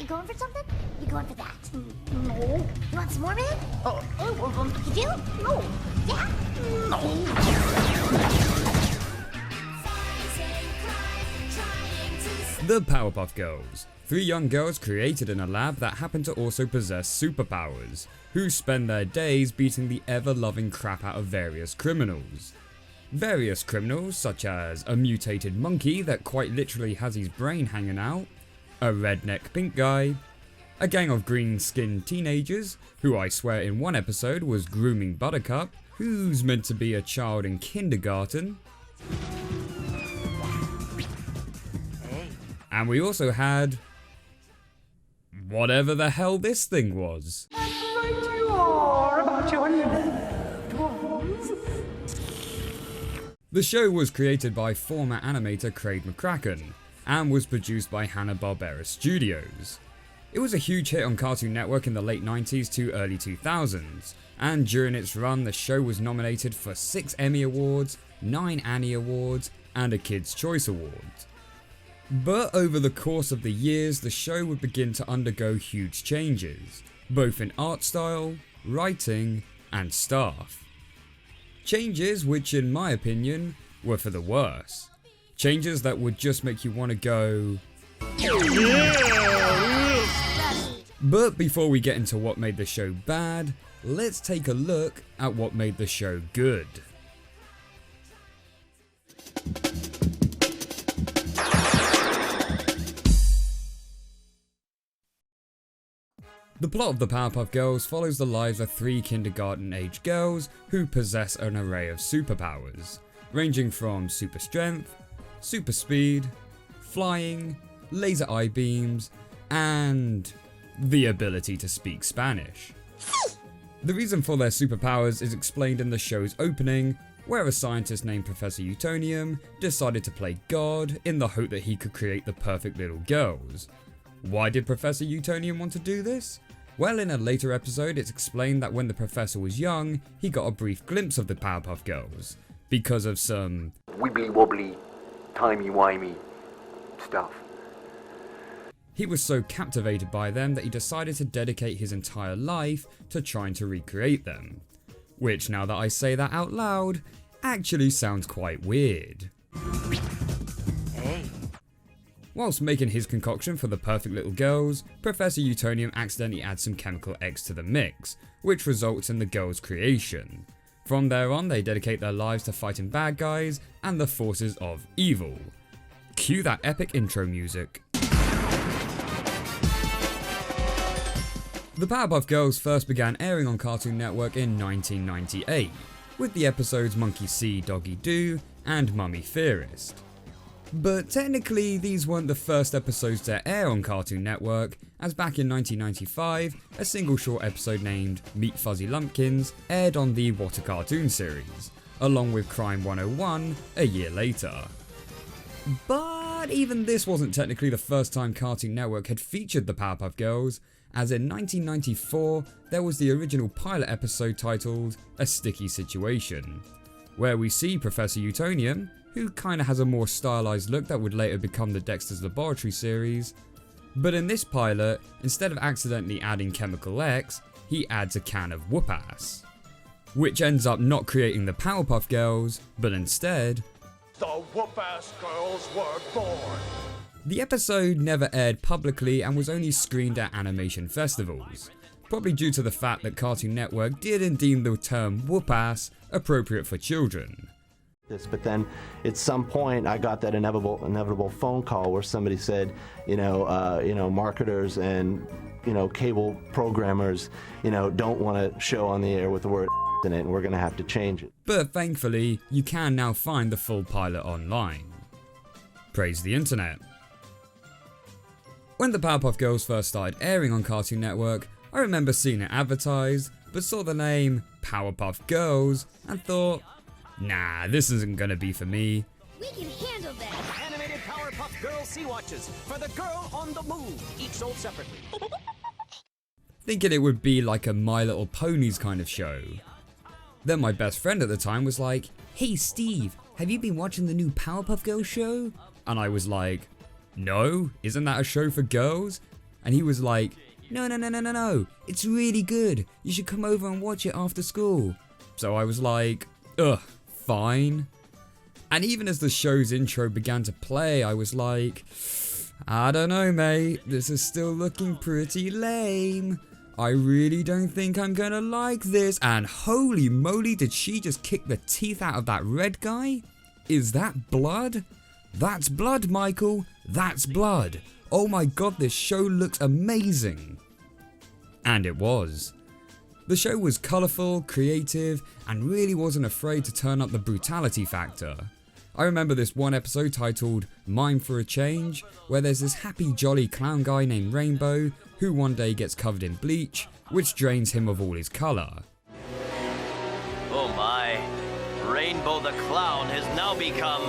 You going for something? You going for that? No. You want some more, man? You do? No. Yeah? No. The Powerpuff Girls. 3 young girls created in a lab that happen to also possess superpowers, who spend their days beating the ever-loving crap out of various criminals. Various criminals such as a mutated monkey that quite literally has his brain hanging out, a redneck pink guy, a gang of green-skinned teenagers, who I swear in one episode was grooming Buttercup, who's meant to be a child in kindergarten. And we also had whatever the hell this thing was. Right you are about your loved ones. The show was created by former animator Craig McCracken and was produced by Hanna-Barbera Studios. It was a huge hit on Cartoon Network in the late 90s to early 2000s, and during its run the show was nominated for 6 Emmy Awards, 9 Annie Awards, and a Kids' Choice Award. But over the course of the years, the show would begin to undergo huge changes, both in art style, writing, and staff. Changes which, in my opinion, were for the worse. Changes that would just make you want to go, yeah. But before we get into what made the show bad, let's take a look at what made the show good. The plot of the Powerpuff Girls follows the lives of 3 kindergarten-age girls who possess an array of superpowers, ranging from super strength, super speed, flying, laser eye beams, and the ability to speak Spanish. The reason for their superpowers is explained in the show's opening, where a scientist named Professor Utonium decided to play God in the hope that he could create the perfect little girls. Why did Professor Utonium want to do this? Well, in a later episode it's explained that when the professor was young, he got a brief glimpse of the Powerpuff Girls, because of some wibbly wobbly, timey-wimey stuff. He was so captivated by them that he decided to dedicate his entire life to trying to recreate them. Which, now that I say that out loud, actually sounds quite weird. Whilst making his concoction for the perfect little girls, Professor Utonium accidentally adds some chemical X to the mix, which results in the girls' creation. From there on, they dedicate their lives to fighting bad guys and the forces of evil. Cue that epic intro music. The Powerpuff Girls first began airing on Cartoon Network in 1998, with the episodes Monkey See, Doggy Do, and Mummy Theorist. But technically these weren't the first episodes to air on Cartoon Network, as back in 1995, a single short episode named Meet Fuzzy Lumpkins aired on the What a Cartoon series, along with Crime 101 a year later. But even this wasn't technically the first time Cartoon Network had featured the Powerpuff Girls, as in 1994 there was the original pilot episode titled A Sticky Situation, where we see Professor Utonium, who kinda has a more stylized look that would later become the Dexter's Laboratory series, but in this pilot, instead of accidentally adding Chemical X, he adds a can of whoop-ass, which ends up not creating the Powerpuff Girls, but instead, the Whoop-Ass Girls were born. The episode never aired publicly and was only screened at animation festivals, probably due to the fact that Cartoon Network didn't deem the term whoop-ass appropriate for children. But then at some point I got that inevitable phone call where somebody said, marketers and, cable programmers, don't want to show on the air with the word in it, and we're going to have to change it. But thankfully, you can now find the full pilot online. Praise the internet. When the Powerpuff Girls first started airing on Cartoon Network, I remember seeing it advertised, but saw the name Powerpuff Girls and thought, nah, this isn't gonna be for me. We can handle that. Animated Powerpuff Girls Sea-Watches for the girl on the move, each sold separately. Thinking it would be like a My Little Ponies kind of show. Then my best friend at the time was like, hey Steve, have you been watching the new Powerpuff Girls show? And I was like, no, isn't that a show for girls? and he was like, no, it's really good, you should come over and watch it after school. So I was like, ugh, fine. And even as the show's intro began to play, I was like, I don't know mate, this is still looking pretty lame. I really don't think I'm gonna like this. And holy moly, did she just kick the teeth out of that red guy? Is that blood? That's blood, Michael. That's blood. Oh my god, this show looks amazing. And it was. The show was colourful, creative, and really wasn't afraid to turn up the brutality factor. I remember this one episode titled Mime for a Change, where there's this happy jolly clown guy named Rainbow who one day gets covered in bleach, which drains him of all his colour. Oh my, Rainbow the Clown has now become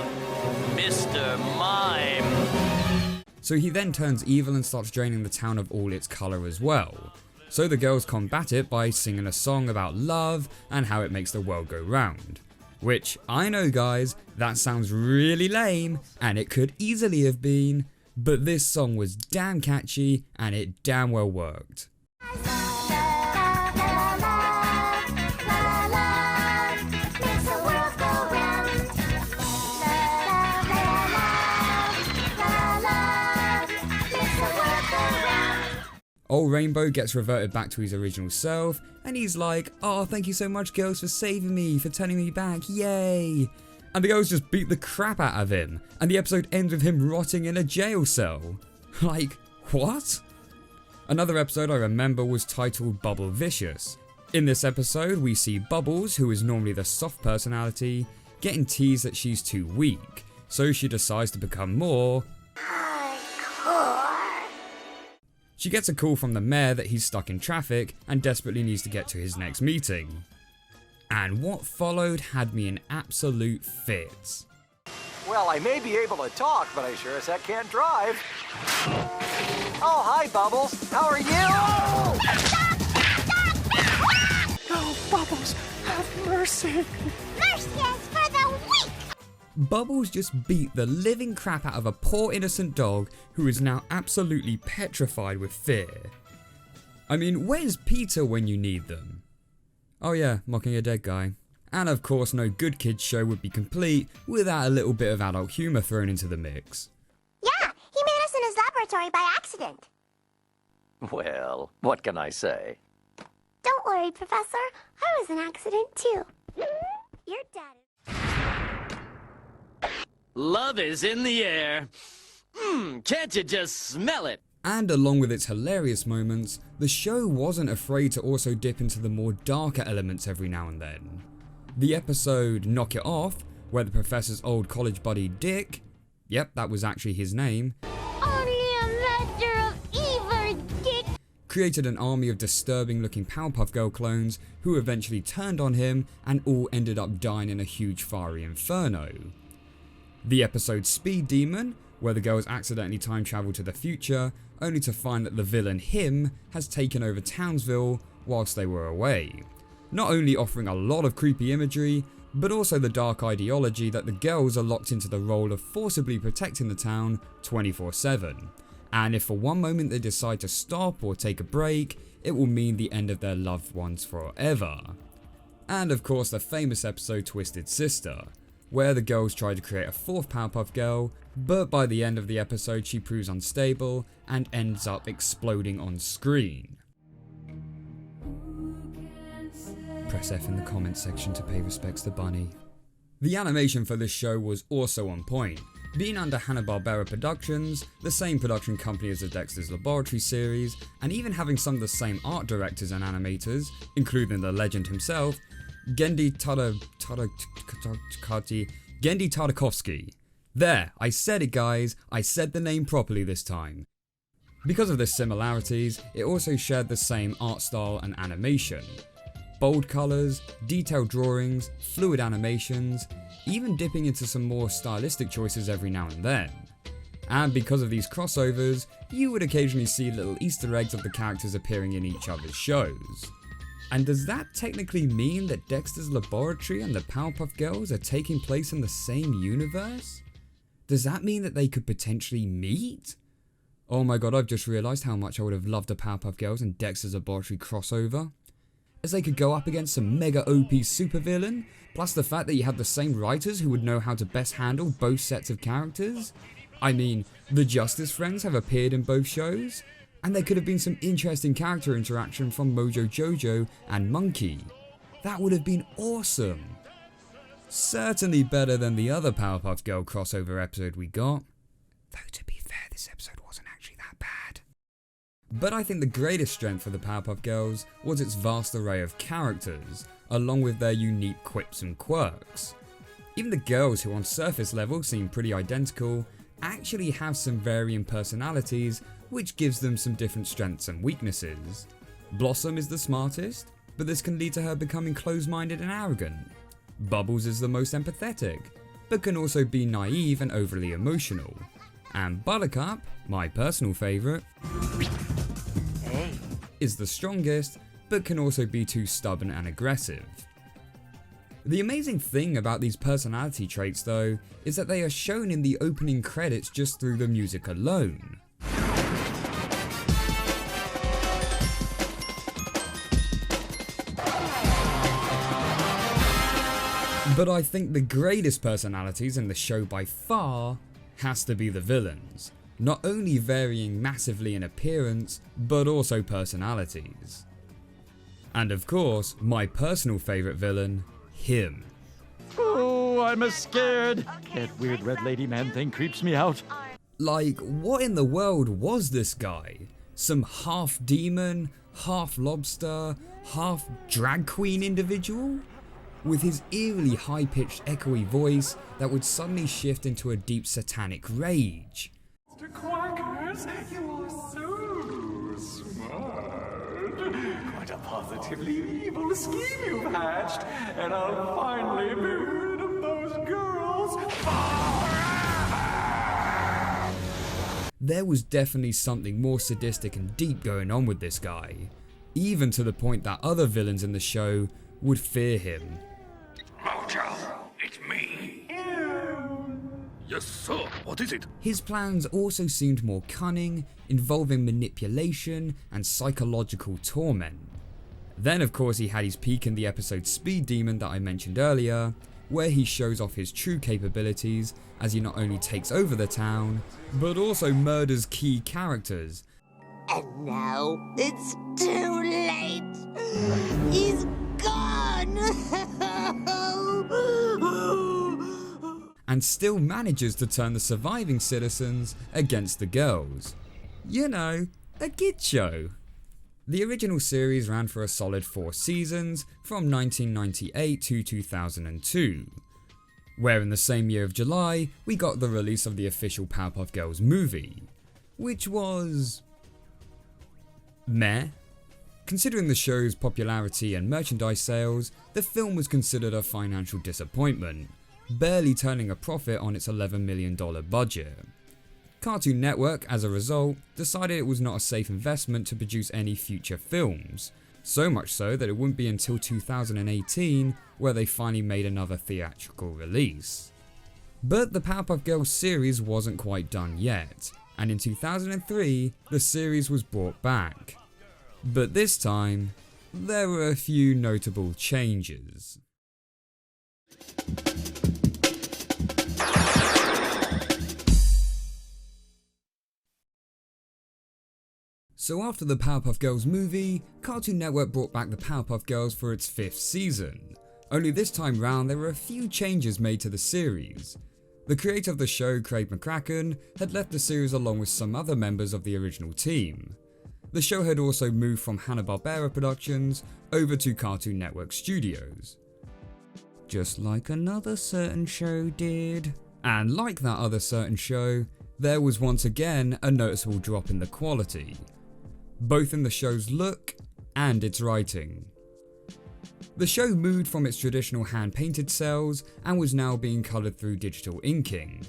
Mr. Mime. So he then turns evil and starts draining the town of all its colour as well. So the girls combat it by singing a song about love and how it makes the world go round. Which, I know guys, that sounds really lame, and it could easily have been, but this song was damn catchy and it damn well worked. Old Rainbow gets reverted back to his original self, and he's like, oh, thank you so much girls for saving me, for turning me back, yay! And the girls just beat the crap out of him, and the episode ends with him rotting in a jail cell. Like, what? Another episode I remember was titled Bubble Vicious. In this episode, we see Bubbles, who is normally the soft personality, getting teased that she's too weak, so she decides to become more She gets a call from the mayor that he's stuck in traffic and desperately needs to get to his next meeting. And what followed had me in absolute fits. Well, I may be able to talk, but I sure as heck can't drive. Oh, hi, Bubbles. How are you? Oh, Bubbles, have mercy. Mercy is for the weak! Bubbles just beat the living crap out of a poor innocent dog who is now absolutely petrified with fear. I mean, where's Peter when you need them? Oh yeah, mocking a dead guy. And of course, no Good Kids show would be complete without a little bit of adult humour thrown into the mix. Yeah, he made us in his laboratory by accident. Well, what can I say? Don't worry, Professor. I was an accident too. Your dad is... Love is in the air. Can't you just smell it? And along with its hilarious moments, the show wasn't afraid to also dip into the more darker elements every now and then. The episode Knock It Off, where the professor's old college buddy Dick, yep, that was actually his name, Only a matter of evil, Dick. created an army of disturbing looking Powerpuff Girl clones who eventually turned on him and all ended up dying in a huge fiery inferno. The episode Speed Demon, where the girls accidentally time travel to the future, only to find that the villain him has taken over Townsville whilst they were away. Not only offering a lot of creepy imagery, but also the dark ideology that the girls are locked into the role of forcibly protecting the town 24/7. And if for one moment they decide to stop or take a break, it will mean the end of their loved ones forever. And of course the famous episode Twisted Sister, where the girls try to create a fourth Powerpuff Girl, but by the end of the episode she proves unstable and ends up exploding on screen. Press F in the comments section to pay respects to Bunny. The animation for this show was also on point, being under Hanna-Barbera Productions, the same production company as the Dexter's Laboratory series, and even having some of the same art directors and animators, including the legend himself, Genndy Tartakovsky. There, I said it guys, I said the name properly this time. Because of the similarities, it also shared the same art style and animation. Bold colours, detailed drawings, fluid animations, even dipping into some more stylistic choices every now and then. And because of these crossovers, you would occasionally see little Easter eggs of the characters appearing in each other's shows. And does that technically mean that Dexter's Laboratory and the Powerpuff Girls are taking place in the same universe? Does that mean that they could potentially meet? Oh my god, I've just realised how much I would have loved a Powerpuff Girls and Dexter's Laboratory crossover, as they could go up against some mega OP supervillain, plus the fact that you had the same writers who would know how to best handle both sets of characters. I mean, the Justice Friends have appeared in both shows, and there could have been some interesting character interaction from Mojo Jojo and Monkey. That would have been awesome. Certainly better than the other Powerpuff Girl crossover episode we got. Though to be fair, this episode wasn't actually that bad. But I think the greatest strength for the Powerpuff Girls was its vast array of characters, along with their unique quips and quirks. Even the girls, who on surface level seem pretty identical, actually have some varying personalities, which gives them some different strengths and weaknesses. Blossom is the smartest, but this can lead to her becoming close-minded and arrogant. Bubbles is the most empathetic, but can also be naive and overly emotional. And Buttercup, my personal favourite, is the strongest, but can also be too stubborn and aggressive. The amazing thing about these personality traits though, is that they are shown in the opening credits just through the music alone. But I think the greatest personalities in the show by far has to be the villains, not only varying massively in appearance, but also personalities. And of course, my personal favourite villain, him. Oh, I'm scared. That weird red lady man thing creeps me out. Like, what in the world was this guy? Some half demon, half lobster, half drag queen individual? With his eerily high-pitched echoey voice that would suddenly shift into a deep satanic rage. Mr. Quackers, you are so smart. Quite a positively evil scheme you've hatched, and I'll finally be rid of those girls forever! There was definitely something more sadistic and deep going on with this guy, even to the point that other villains in the show would fear him. Mojo, it's me. Yes, sir. What is it? His plans also seemed more cunning, involving manipulation and psychological torment. Then of course he had his peak in the episode Speed Demon that I mentioned earlier, where he shows off his true capabilities as he not only takes over the town, but also murders key characters. And now it's too late. He's gone. And still manages to turn the surviving citizens against the girls. You know, a kid show. The original series ran for a solid 4 seasons from 1998 to 2002, where in the same year of July we got the release of the official Powerpuff Girls movie, which was meh. Considering the show's popularity and merchandise sales, the film was considered a financial disappointment, barely turning a profit on its $11 million budget. Cartoon Network, as a result, decided it was not a safe investment to produce any future films, so much so that it wouldn't be until 2018 where they finally made another theatrical release. But the Powerpuff Girls series wasn't quite done yet, and in 2003 the series was brought back. But this time, there were a few notable changes. So after the Powerpuff Girls movie, Cartoon Network brought back the Powerpuff Girls for its 5th season. Only this time round there were a few changes made to the series. The creator of the show, Craig McCracken, had left the series along with some other members of the original team. The show had also moved from Hanna-Barbera Productions over to Cartoon Network Studios. Just like another certain show did. And like that other certain show, there was once again a noticeable drop in the quality, both in the show's look and its writing. The show moved from its traditional hand-painted cells and was now being coloured through digital inking.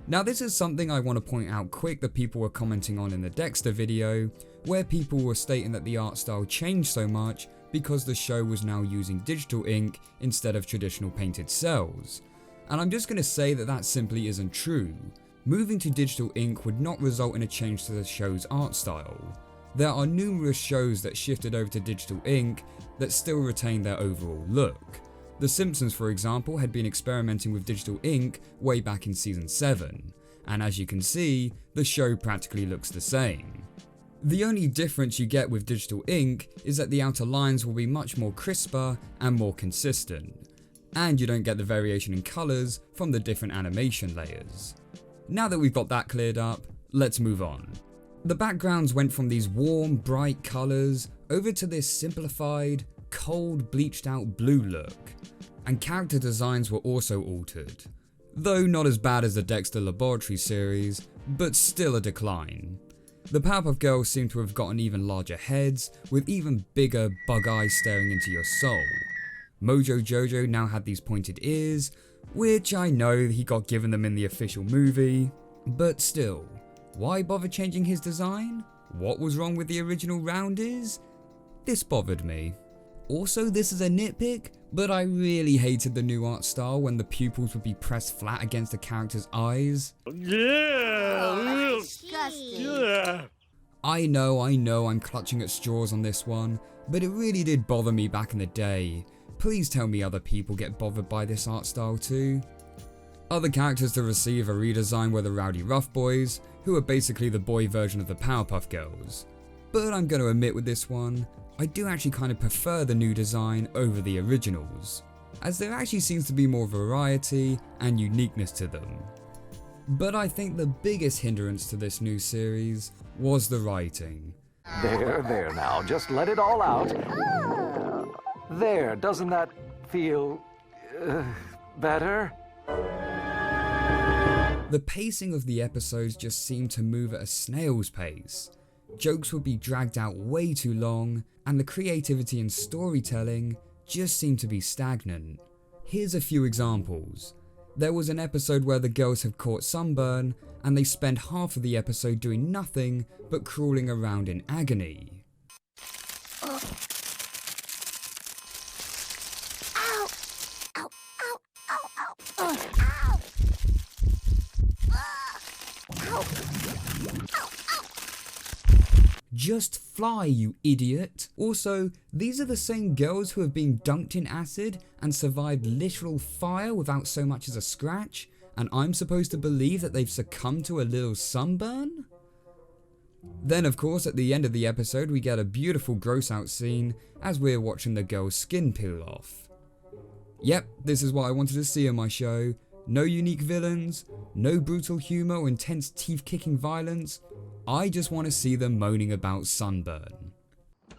Now this is something I want to point out quick that people were commenting on in the Dexter video, where people were stating that the art style changed so much because the show was now using digital ink instead of traditional painted cells. And I'm just going to say that that simply isn't true. Moving to digital ink would not result in a change to the show's art style. There are numerous shows that shifted over to digital ink that still retain their overall look. The Simpsons, for example, had been experimenting with digital ink way back in season 7, and as you can see, the show practically looks the same. The only difference you get with digital ink is that the outer lines will be much more crisper and more consistent, and you don't get the variation in colours from the different animation layers. Now that we've got that cleared up, let's move on. The backgrounds went from these warm, bright colours over to this simplified, cold, bleached out blue look, and character designs were also altered. Though not as bad as the Dexter Laboratory series, but still a decline. The Powerpuff Girls seem to have gotten even larger heads, with even bigger bug eyes staring into your soul. Mojo Jojo now had these pointed ears, which I know he got given them in the official movie, but still, why bother changing his design? What was wrong with the original rounders? This bothered me. Also, this is a nitpick, but I really hated the new art style when the pupils would be pressed flat against the character's eyes. Oh, disgusting. I know I'm clutching at straws on this one, but it really did bother me back in the day. Please tell me other people get bothered by this art style too. Other characters to receive a redesign were the Rowdy Rough Boys, who are basically the boy version of the Powerpuff Girls. But I'm going to admit with this one, I do actually kind of prefer the new design over the originals, as there actually seems to be more variety and uniqueness to them. But I think the biggest hindrance to this new series was the writing. There now, just let it all out. There, doesn't that feel better? The pacing of the episodes just seemed to move at a snail's pace. Jokes would be dragged out way too long, and the creativity and storytelling just seemed to be stagnant. Here's a few examples. There was an episode where the girls have caught sunburn, and they spend half of the episode doing nothing but crawling around in agony. Ow! Ow! Ow! Ow! Ow! Ow! Ow! Ow! Ow! Just fly, you idiot. Also, these are the same girls who have been dunked in acid and survived literal fire without so much as a scratch, and I'm supposed to believe that they've succumbed to a little sunburn? Then of course at the end of the episode we get a beautiful gross out scene as we're watching the girl's skin peel off. Yep, this is what I wanted to see in my show. No unique villains, no brutal humour or intense teeth-kicking violence. I just want to see them moaning about sunburn.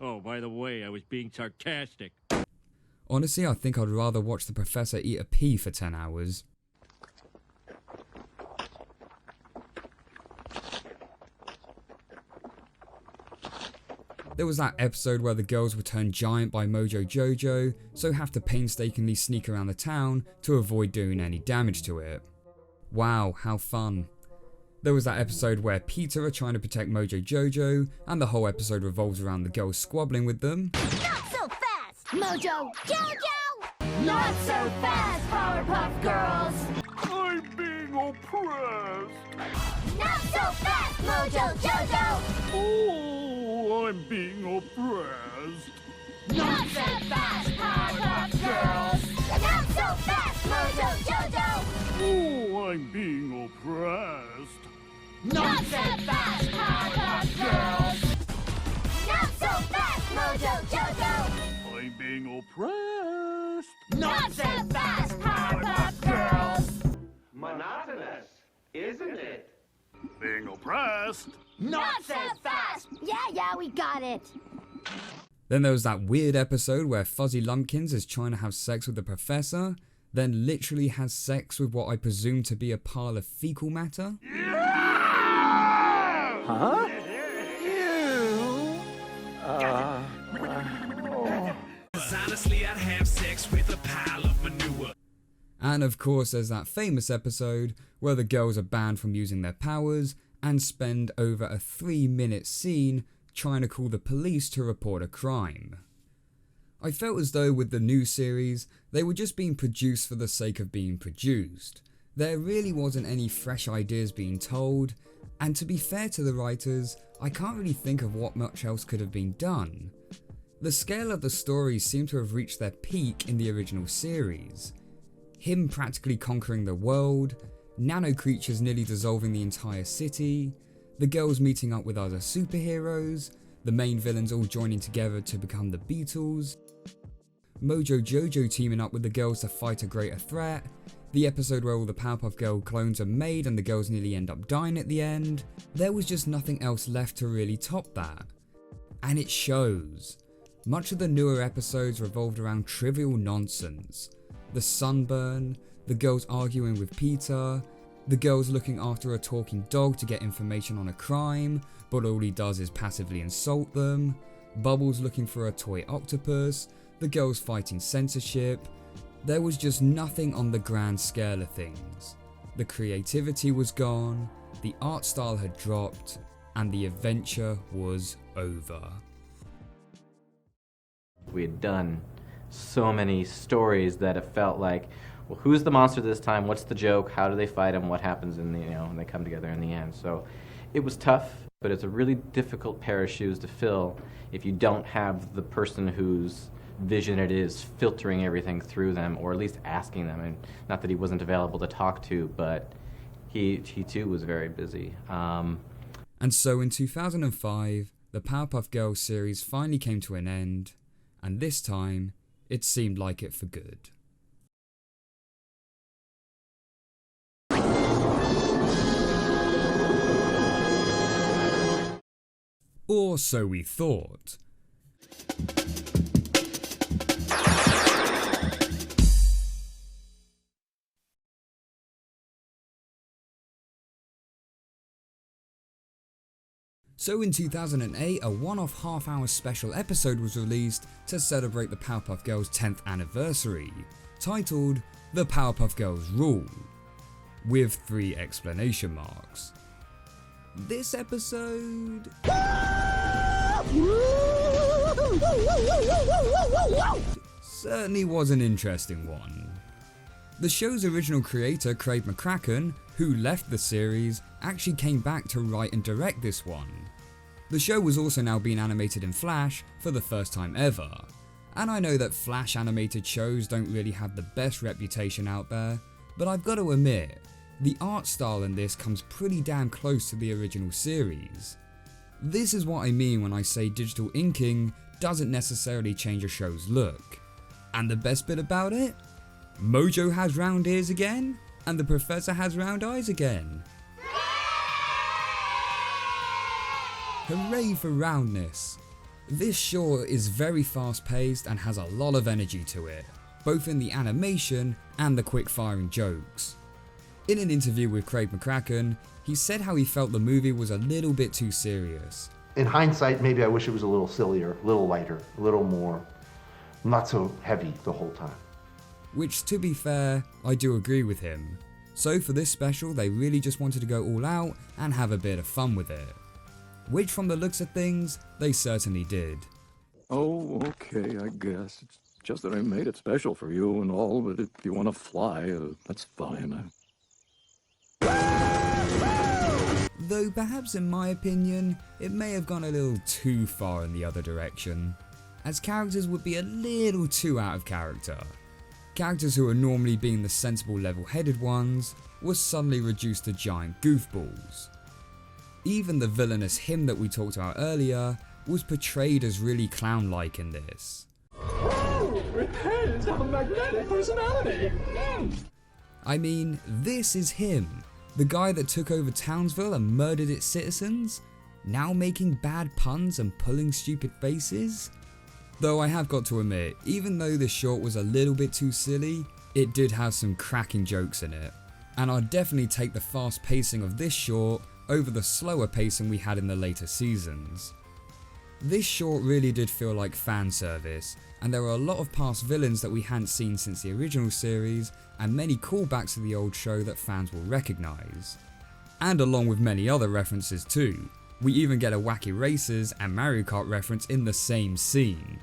Oh, by the way, I was being sarcastic. Honestly, I think I'd rather watch the professor eat a pea for 10 hours. There was that episode where the girls were turned giant by Mojo Jojo, so have to painstakingly sneak around the town to avoid doing any damage to it. Wow, how fun. There was that episode where Peter are trying to protect Mojo Jojo, and the whole episode revolves around the girls squabbling with them. Not so fast, Mojo Jojo! Not so fast, Powerpuff Girls! I'm being oppressed. Not so fast, Mojo Jojo! Oh, I'm being oppressed. Not so fast, Powerpuff Girls! Not so fast, Mojo Jojo! Oh, I'm being oppressed. Not so fast, Powerpuff Girls! Not so fast, Mojo Jojo! I'm being oppressed. Not so fast, Powerpuff Girls! Monotonous, isn't it? Being oppressed. Not so fast! Yeah, we got it! Then there was that weird episode where Fuzzy Lumpkins is trying to have sex with the professor, then literally has sex with what I presume to be a pile of fecal matter. Huh? Honestly, I'd have sex with a pile of manure. And of course there's that famous episode where the girls are banned from using their powers and spend over a 3-minute scene trying to call the police to report a crime. I felt as though with the new series, they were just being produced for the sake of being produced. There really wasn't any fresh ideas being told, and to be fair to the writers, I can't really think of what much else could have been done. The scale of the stories seem to have reached their peak in the original series. Him practically conquering the world, nano creatures nearly dissolving the entire city, the girls meeting up with other superheroes, the main villains all joining together to become the Beatles, Mojo Jojo teaming up with the girls to fight a greater threat, the episode where all the Powerpuff Girl clones are made and the girls nearly end up dying at the end. There was just nothing else left to really top that. And it shows. Much of the newer episodes revolved around trivial nonsense. The sunburn, the girls arguing with Peter, the girls looking after a talking dog to get information on a crime, but all he does is passively insult them, Bubbles looking for a toy octopus, the girls fighting censorship. There was just nothing on the grand scale of things. The creativity was gone, the art style had dropped, and the adventure was over. We had done so many stories that it felt like, well, who's the monster this time? What's the joke? How do they fight him? What happens in the, when they come together in the end? So it was tough, but it's a really difficult pair of shoes to fill if you don't have the person whose vision it is filtering everything through them, or at least asking them. And not that he wasn't available to talk to, but he too was very busy. And so in 2005, the Powerpuff Girls series finally came to an end, and this time, it seemed like it for good. Or so we thought. So in 2008, a one-off half-hour special episode was released to celebrate the Powerpuff Girls' 10th anniversary, titled The Powerpuff Girls Rule, with 3 exclamation marks. This episode certainly was an interesting one. The show's original creator, Craig McCracken, who left the series, actually came back to write and direct this one. The show was also now being animated in Flash for the first time ever, and I know that Flash animated shows don't really have the best reputation out there, but I've got to admit, the art style in this comes pretty damn close to the original series. This is what I mean when I say digital inking doesn't necessarily change a show's look. And the best bit about it? Mojo has round ears again, and the Professor has round eyes again. Hooray for roundness. This short is very fast paced and has a lot of energy to it, both in the animation and the quick firing jokes. In an interview with Craig McCracken, he said how he felt the movie was a little bit too serious. In hindsight, maybe I wish it was a little sillier, a little lighter, a little more, not so heavy the whole time. Which, to be fair, I do agree with him. So for this special, they really just wanted to go all out and have a bit of fun with it. Which, from the looks of things, they certainly did. Oh, okay, I guess. It's just that I made it special for you and all, but if you want to fly, that's fine. Though perhaps in my opinion, it may have gone a little too far in the other direction, as characters would be a little too out of character. Characters who are normally being the sensible level-headed ones were suddenly reduced to giant goofballs. Even the villainous him that we talked about earlier was portrayed as really clown-like in this. Oh, repairs have a magnetic personality. I mean, this is him, the guy that took over Townsville and murdered its citizens, now making bad puns and pulling stupid faces? Though I have got to admit, even though this short was a little bit too silly, it did have some cracking jokes in it, and I'd definitely take the fast pacing of this short over the slower pacing we had in the later seasons. This short really did feel like fan service, and there were a lot of past villains that we hadn't seen since the original series, and many callbacks to the old show that fans will recognise. And along with many other references too. We even get a Wacky Racers and Mario Kart reference in the same scene.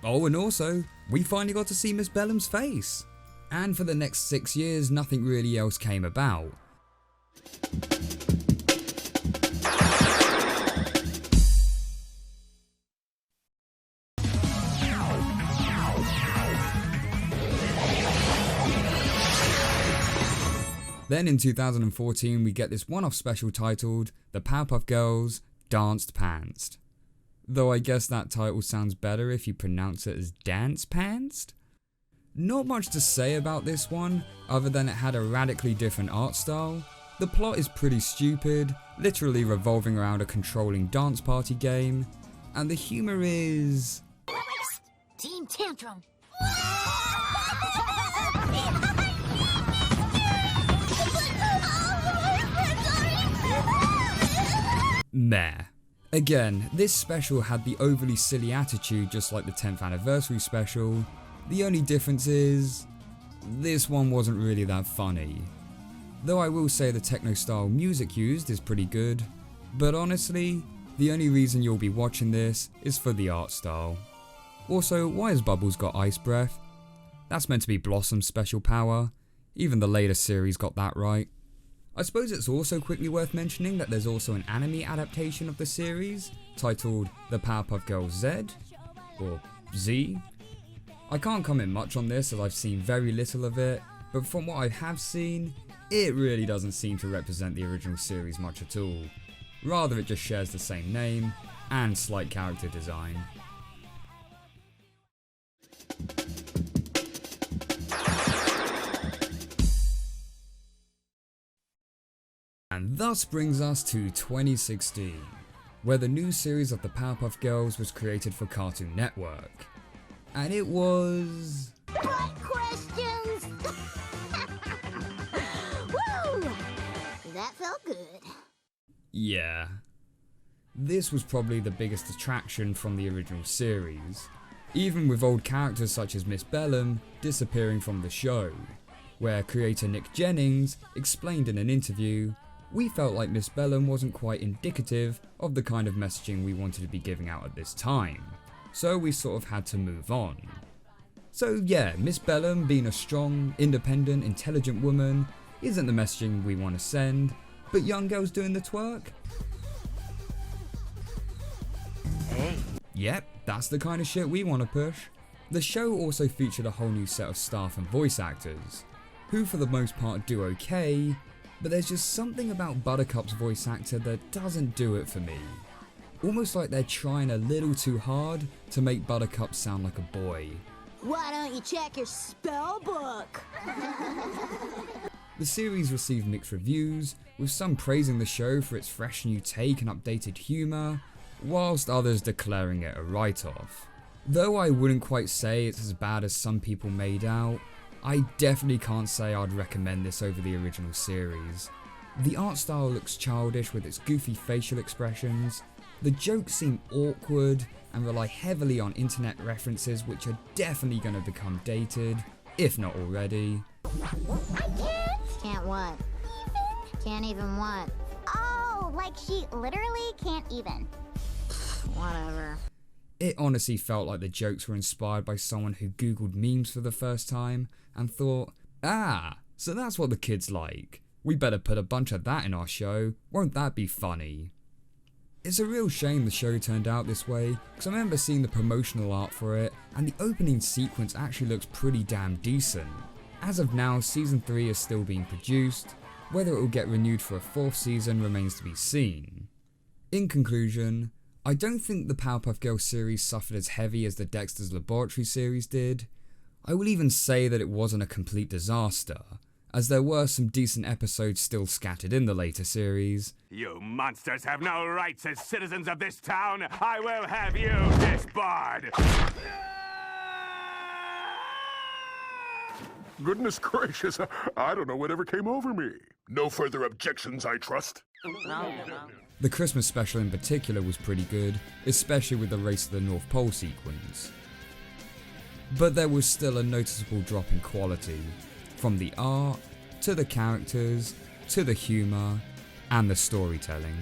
Oh, and also, we finally got to see Miss Bellum's face. And for the next 6 years, nothing really else came about. Then in 2014 we get this one-off special titled The Powerpuff Girls Danced Pantsed. Though I guess that title sounds better if you pronounce it as Dance Pantsed? Not much to say about this one, other than it had a radically different art style. The plot is pretty stupid, literally revolving around a controlling dance party game, and the humour is... Team Tantrum. meh. Again, this special had the overly silly attitude just like the 10th anniversary special. The only difference is, this one wasn't really that funny. Though I will say the techno style music used is pretty good, but honestly, the only reason you'll be watching this is for the art style. Also, why has Bubbles got ice breath? That's meant to be Blossom's special power. Even the later series got that right. I suppose it's also quickly worth mentioning that there's also an anime adaptation of the series, titled The Powerpuff Girls Z, or Z. I can't comment much on this as I've seen very little of it, but from what I have seen, it really doesn't seem to represent the original series much at all. Rather it just shares the same name, and slight character design. And thus brings us to 2016, where the new series of the Powerpuff Girls was created for Cartoon Network. And it was... What questions? Woo! That felt good. Yeah. This was probably the biggest attraction from the original series, even with old characters such as Miss Bellum disappearing from the show, where creator Nick Jennings explained in an interview, "We felt like Miss Bellum wasn't quite indicative of the kind of messaging we wanted to be giving out at this time, so we sort of had to move on." So yeah, Miss Bellum being a strong, independent, intelligent woman isn't the messaging we want to send, but young girls doing the twerk? Hey. Yep, that's the kind of shit we want to push. The show also featured a whole new set of staff and voice actors, who for the most part do okay, but there's just something about Buttercup's voice actor that doesn't do it for me. Almost like they're trying a little too hard to make Buttercup sound like a boy. Why don't you check your spell book? The series received mixed reviews, with some praising the show for its fresh new take and updated humour, whilst others declaring it a write-off. Though I wouldn't quite say it's as bad as some people made out, I definitely can't say I'd recommend this over the original series. The art style looks childish with its goofy facial expressions, the jokes seem awkward and rely heavily on internet references which are definitely going to become dated, if not already. Can't what? Can't even what? Oh, like she literally can't even. Whatever. It honestly felt like the jokes were inspired by someone who googled memes for the first time and thought, so that's what the kids like. We better put a bunch of that in our show, won't that be funny? It's a real shame the show turned out this way, because I remember seeing the promotional art for it, and the opening sequence actually looks pretty damn decent. As of now, season 3 is still being produced. Whether it will get renewed for a 4th season remains to be seen. In conclusion, I don't think the Powerpuff Girls series suffered as heavy as the Dexter's Laboratory series did. I will even say that it wasn't a complete disaster, as there were some decent episodes still scattered in the later series. You monsters have no rights as citizens of this town! I will have you disbarred! Goodness gracious, I don't know whatever came over me. No further objections, I trust? No. The Christmas special in particular was pretty good, especially with the Race to the North Pole sequence. But there was still a noticeable drop in quality, from the art, to the characters, to the humour, and the storytelling.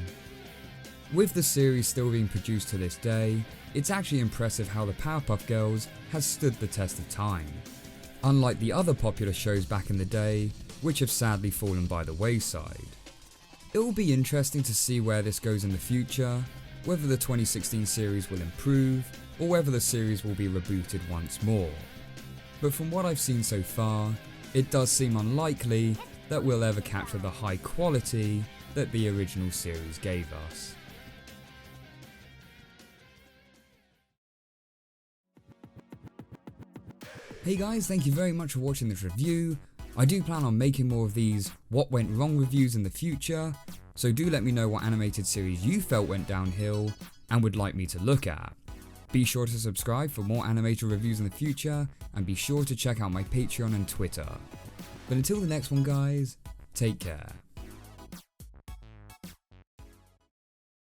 With the series still being produced to this day, it's actually impressive how the Powerpuff Girls has stood the test of time. unlike the other popular shows back in the day, which have sadly fallen by the wayside. It will be interesting to see where this goes in the future, whether the 2016 series will improve, or whether the series will be rebooted once more. But from what I've seen so far, it does seem unlikely that we'll ever capture the high quality that the original series gave us. Hey guys, thank you very much for watching this review. I do plan on making more of these what went wrong reviews in the future, so do let me know what animated series you felt went downhill and would like me to look at. Be sure to subscribe for more animated reviews in the future, and be sure to check out my Patreon and Twitter. But until the next one guys, take care.